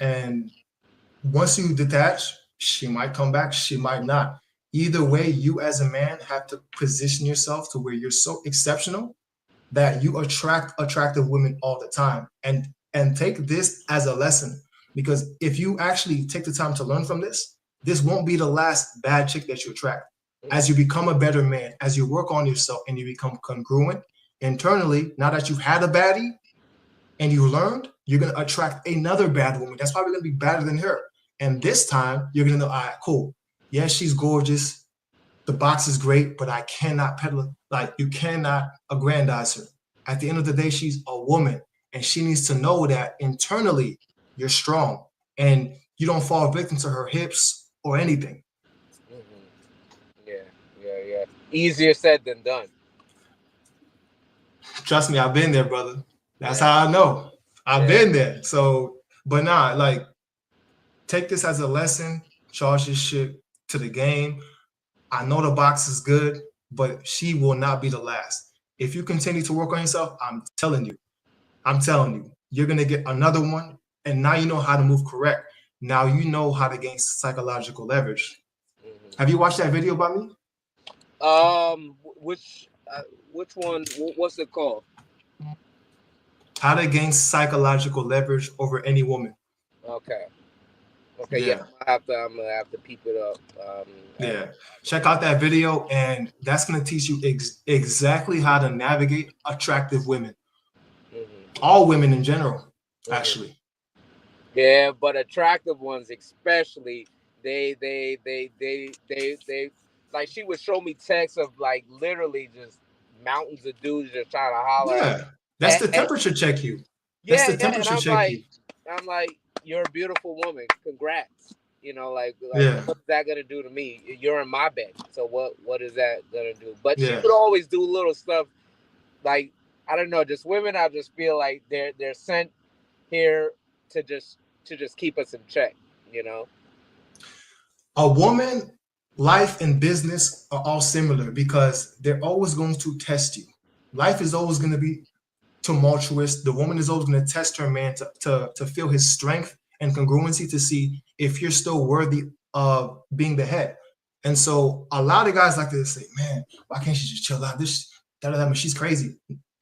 And once you detach, she might come back, she might not. Either way, you as a man have to position yourself to where you're so exceptional that you attract attractive women all the time. And take this as a lesson, because if you actually take the time to learn from this, this won't be the last bad chick that you attract. As you become a better man, as you work on yourself and you become congruent internally, now that you've had a baddie and you learned, you're going to attract another bad woman that's probably going to be better than her. And this time, you're going to know, all right, cool. Yes, she's gorgeous. The box is great, but I cannot peddle, like you cannot aggrandize her. At the end of the day, she's a woman, and she needs to know that internally you're strong and you don't fall victim to her hips or anything.
Yeah. Easier said than done.
Trust me, I've been there, brother. That's how I know. I've been there. So, but nah, like, take this as a lesson. Charge this shit to the game. I know the box is good, but she will not be the last. If you continue to work on yourself, I'm telling you, you're going to get another one. And now you know how to move correct. Now you know how to gain psychological leverage. Have you watched that video about me?
Which one? What's it called?
How to gain psychological leverage over any woman.
Okay, yeah. I'm gonna have to peep it up.
Check out that video, and that's gonna teach you exactly how to navigate attractive women. All women in general, actually.
Yeah, but attractive ones especially. They like, she would show me texts of like literally just mountains of dudes just trying to holler.
Yeah, that's the temperature check you. That's the temperature check you.
I'm like, you're a beautiful woman. Congrats. You know, like what's that gonna do to me? You're in my bed. So what is that gonna do? But she would always do little stuff like, I don't know, just women. I just feel like they're sent here to just keep us in check. You know,
a woman, life and business are all similar because they're always going to test you. Life is always going to be tumultuous. The woman is always going to test her man to feel his strength and congruency to see if you're still worthy of being the head. And so a lot of guys like to say, man, why can't she just chill out? She's crazy.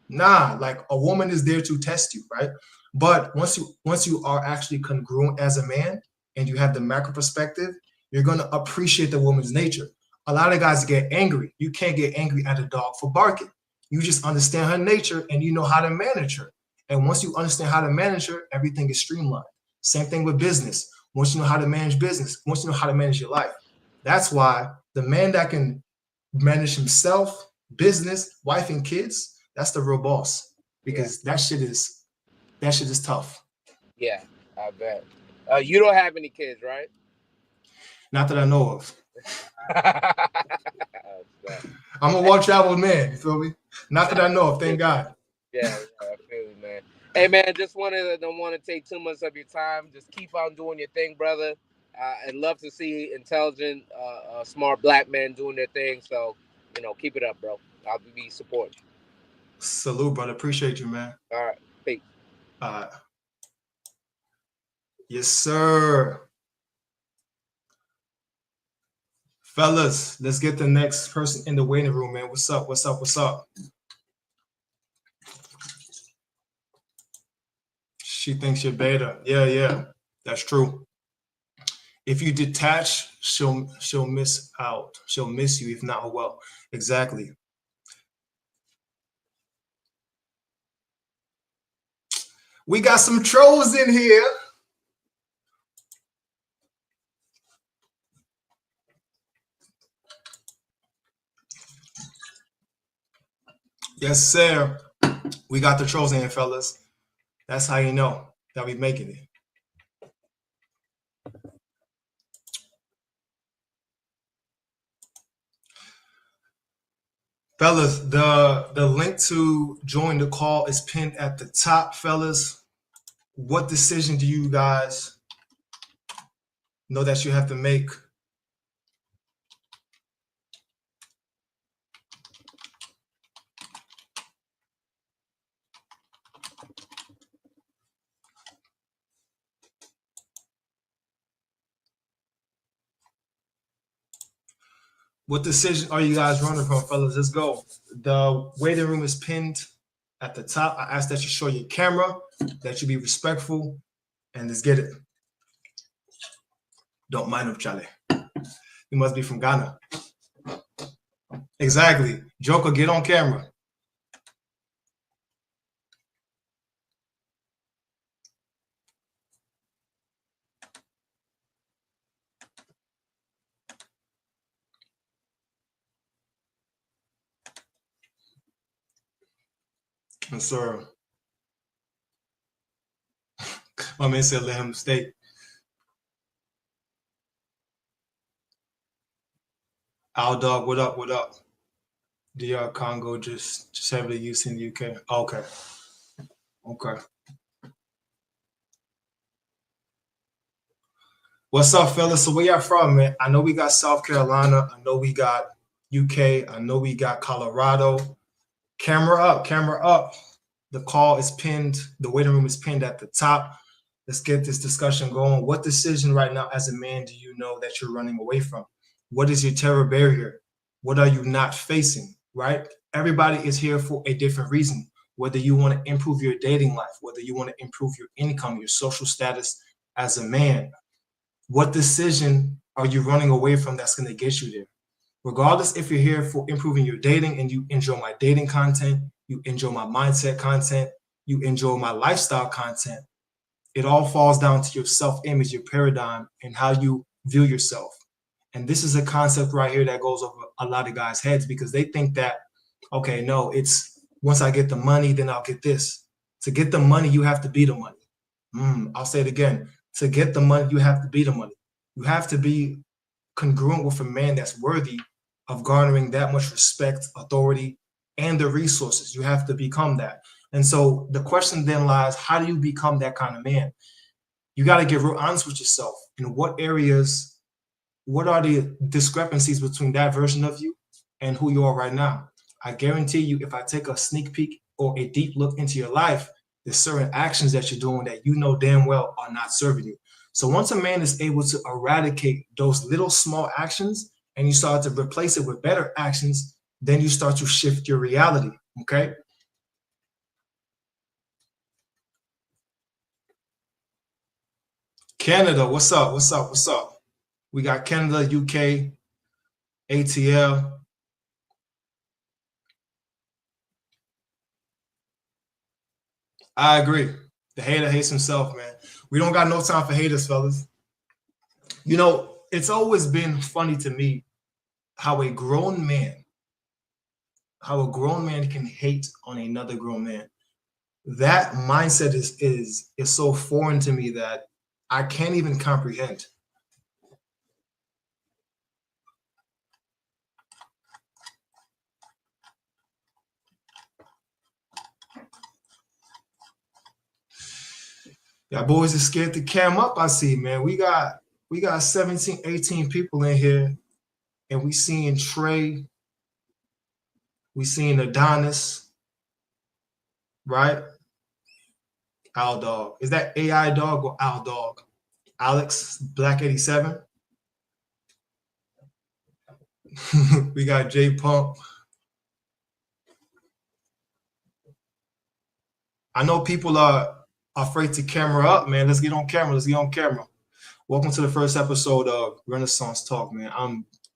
Nah, like, a woman is there to test you, right? But once you are actually congruent as a man and you have the macro perspective, you're going to appreciate the woman's nature. A lot of guys get angry. You can't get angry at a dog for barking. You just understand her nature and you know how to manage her. And once you understand how to manage her, everything is streamlined. Same thing with business. Once you know how to manage business, once you know how to manage your life. That's why the man that can manage himself, business, wife, and kids, that's the real boss. Because that shit is tough.
Yeah, I bet. You don't have any kids, right?
Not that I know of. I'm a well-traveled man, you feel me? Not that I know of, thank God.
Yeah, I feel you, man. Hey, man, just don't want to take too much of your time. Just keep on doing your thing, brother. I'd love to see intelligent, smart black men doing their thing. So, keep it up, bro. I'll be supporting.
Salute, brother. Appreciate you, man.
All right. Peace.
Yes, sir. Fellas, let's get the next person in the waiting room, man. What's up? What's up? What's up? She thinks you're beta. Yeah. That's true. If you detach, she'll miss out. She'll miss you if not well. Exactly. We got some trolls in here. Yes, sir. We got the trolls in here, fellas. That's how you know that we making it. Fellas, the link to join the call is pinned at the top, fellas. What decision do you guys know that you have to make? What decision are you guys running from, fellas? Let's go. The waiting room is pinned at the top. I ask that you show your camera, that you be respectful, and let's get it. Don't mind him, Charlie. You must be from Ghana. Exactly. Joker, get on camera. Yes, sir. My man said let him stay. Our dog, what up? What up? DR Congo just heavily used in the UK. Okay. What's up, fellas? So where y'all from, man? I know we got South Carolina. I know we got UK. I know we got Colorado. Camera up. The call is pinned. The waiting room is pinned at the top. Let's get this discussion going. What decision right now as a man do you know that you're running away from? What is your terror barrier? What are you not facing, right? Everybody is here for a different reason. Whether you want to improve your dating life, whether you want to improve your income, your social status as a man. What decision are you running away from that's going to get you there? Regardless if you're here for improving your dating and you enjoy my dating content, you enjoy my mindset content, you enjoy my lifestyle content, it all falls down to your self-image, your paradigm, and how you view yourself. And this is a concept right here that goes over a lot of guys' heads because they think that, okay, no, it's once I get the money, then I'll get this. To get the money, you have to be the money. I'll say it again. To get the money, you have to be the money. You have to be congruent with a man that's worthy of garnering that much respect, authority, and the resources. You have to become that. And so the question then lies, how do you become that kind of man? You got to get real honest with yourself. In what areas, what are the discrepancies between that version of you and who you are right now? I guarantee you, if I take a sneak peek or a deep look into your life, there's certain actions that you're doing that you know damn well are not serving you. So once a man is able to eradicate those little small actions and you start to replace it with better actions, then you start to shift your reality, okay? Canada, what's up? We got Canada, UK. ATL. I agree. The hater hates himself, man. We don't got no time for haters, fellas. You know, it's always been funny to me how a grown man can hate on another grown man. That mindset is so foreign to me that I can't even comprehend. Yeah, boys are scared to cam up. I see, man. We got 17, 18 people in here, and we seeing Trey, we seeing Adonis, right? Al Dog. Is that AI Dog or Al Dog? Alex Black 87. We got J Pump. I know people are afraid to camera up, man. Let's get on camera. Let's get on camera. Welcome to the first episode of Renaissance Talk, man.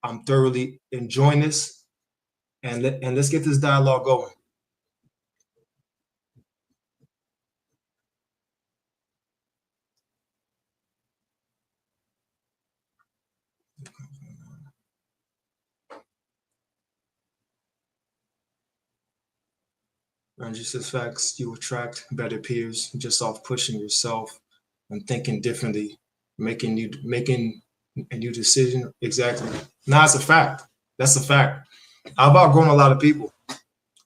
I'm thoroughly enjoying this, and let's get this dialogue going. And just as facts, you attract better peers just off pushing yourself and thinking differently, making a new decision. Exactly. Nah, it's a fact. That's a fact. I've outgrown a lot of people.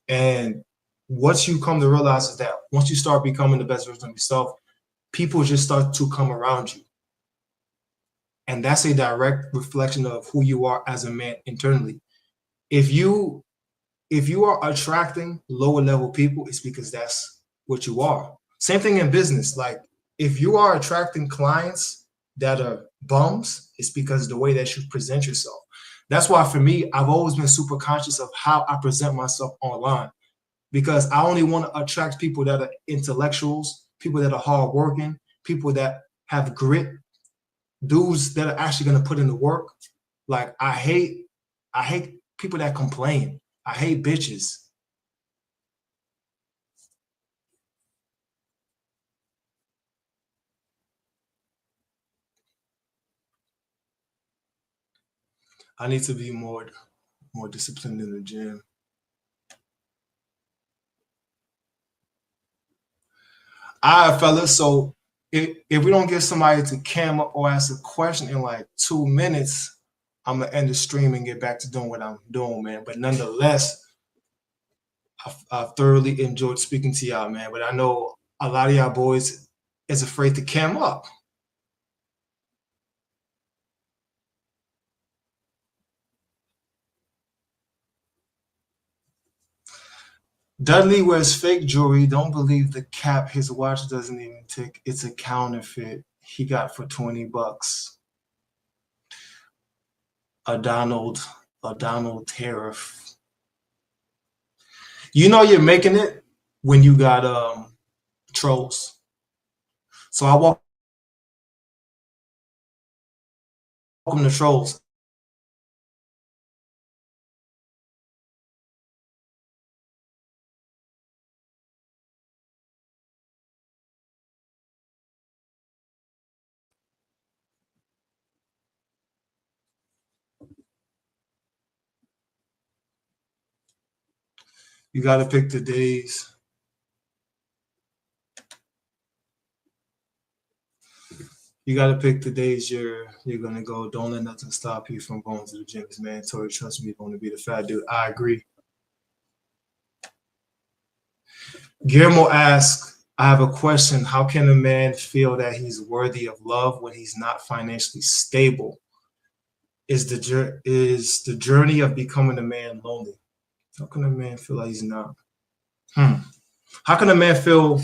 And what you come to realize is that once you start becoming the best version of yourself, people just start to come around you. And that's a direct reflection of who you are as a man internally. If you are attracting lower level people, it's because that's what you are. Same thing in business. Like if you are attracting clients that are bums, it's because of the way that you present yourself. That's why for me, I've always been super conscious of how I present myself online, because I only want to attract people that are intellectuals, people that are hardworking, people that have grit, dudes that are actually going to put in the work. Like I hate people that complain. I hate bitches. I need to be more disciplined in the gym. All right, fellas. So if we don't get somebody to cam up or ask a question in like 2 minutes, I'm gonna end the stream and get back to doing what I'm doing, man. But nonetheless, I've thoroughly enjoyed speaking to y'all, man. But I know a lot of y'all boys is afraid to cam up. Dudley wears fake jewelry. Don't believe the cap. His watch doesn't even tick. It's a counterfeit he got for $20. A Donald tariff. You know you're making it when you got trolls. So I welcome the trolls. You got to pick the days. You got to pick the days you're going to go. Don't let nothing stop you from going to the gym. It's mandatory. Trust me, you're going to be the fat dude. I agree. Guillermo asks, I have a question. How can a man feel that he's worthy of love when he's not financially stable? Is the journey of becoming a man lonely? How can a man feel like he's not? How can a man feel?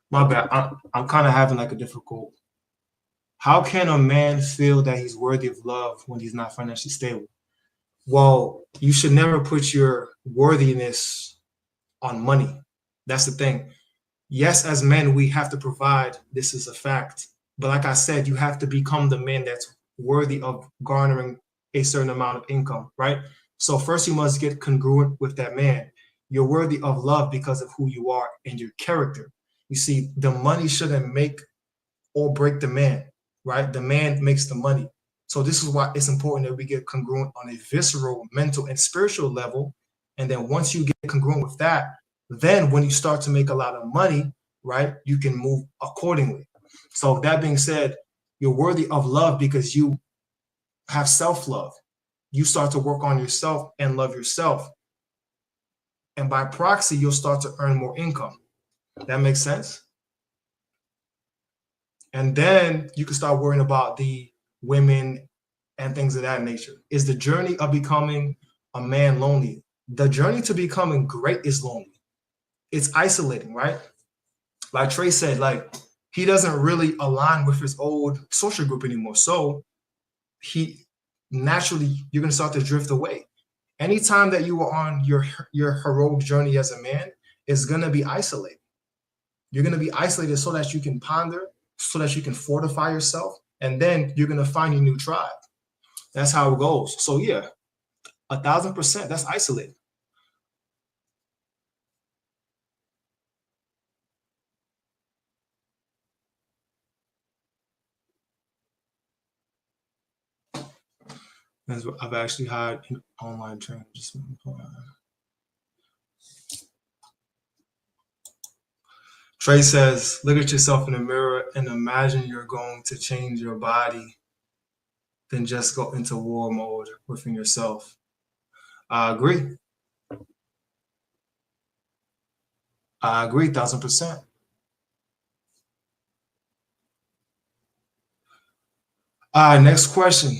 My bad. I'm kind of having like a difficult. How can a man feel that he's worthy of love when he's not financially stable? Well, you should never put your worthiness on money. That's the thing. Yes, as men, we have to provide. This is a fact. But like I said, you have to become the man that's worthy of garnering a certain amount of income, right? So first you must get congruent with that man. You're worthy of love because of who you are and your character. You see, the money shouldn't make or break the man, right? The man makes the money. So this is why it's important that we get congruent on a visceral, mental, and spiritual level. And then once you get congruent with that, then when you start to make a lot of money, right, you can move accordingly. So that being said, you're worthy of love because you have self-love. You start to work on yourself and love yourself. And by proxy, you'll start to earn more income. That makes sense? And then you can start worrying about the women and things of that nature. Is the journey of becoming a man lonely? The journey to becoming great is lonely. It's isolating, right? Like Trey said, like he doesn't really align with his old social group anymore. So he naturally, you're going to start to drift away. Anytime that you are on your heroic journey as a man, it's going to be isolated. You're going to be isolated so that you can ponder, so that you can fortify yourself, and then you're going to find your new tribe. That's how it goes. So yeah, 1,000%, that's isolated. I've actually hired an online trainer. Trey says, look at yourself in the mirror and imagine you're going to change your body, then just go into war mode within yourself. I agree. I agree, 1,000%. All right, next question.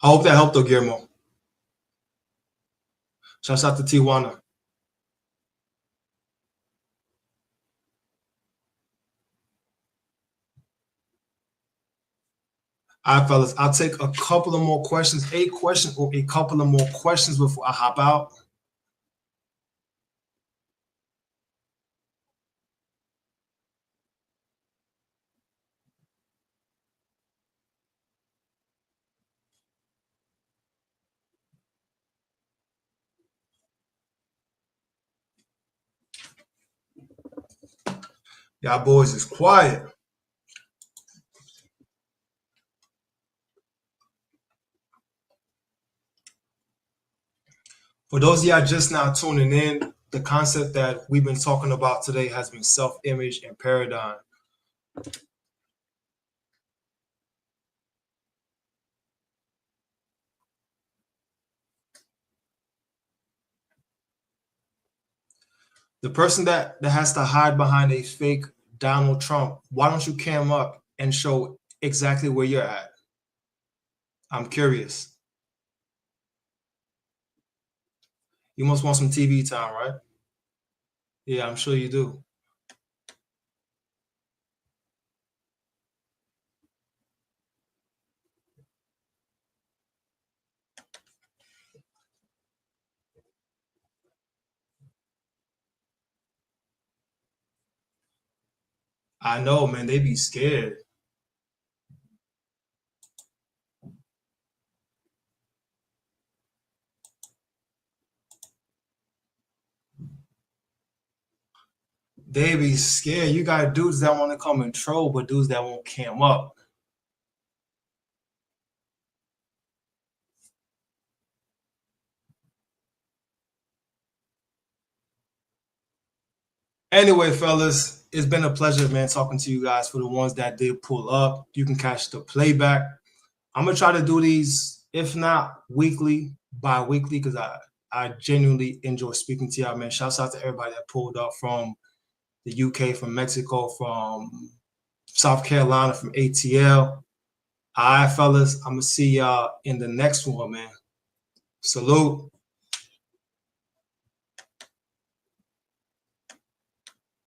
I hope that helped, though, Guillermo. Shouts out to Tijuana. All right, fellas, I'll take a couple of more questions, a question or a couple of more questions before I hop out. Y'all boys is quiet. For those of y'all just now tuning in, the concept that we've been talking about today has been self-image and paradigm. The person that has to hide behind a fake Donald Trump, why don't you cam up and show exactly where you're at? I'm curious. You must want some TV time, right? Yeah, I'm sure you do. I know, man, they be scared. They be scared. You got dudes that want to come and troll, but dudes that won't cam up. Anyway, fellas, it's been a pleasure, man, talking to you guys. For the ones that did pull up, you can catch the playback. I'm going to try to do these, if not weekly, bi-weekly, because I genuinely enjoy speaking to y'all, man. Shouts out to everybody that pulled up from the UK, from Mexico, from South Carolina, from ATL. All right, fellas, I'm going to see y'all in the next one, man. Salute.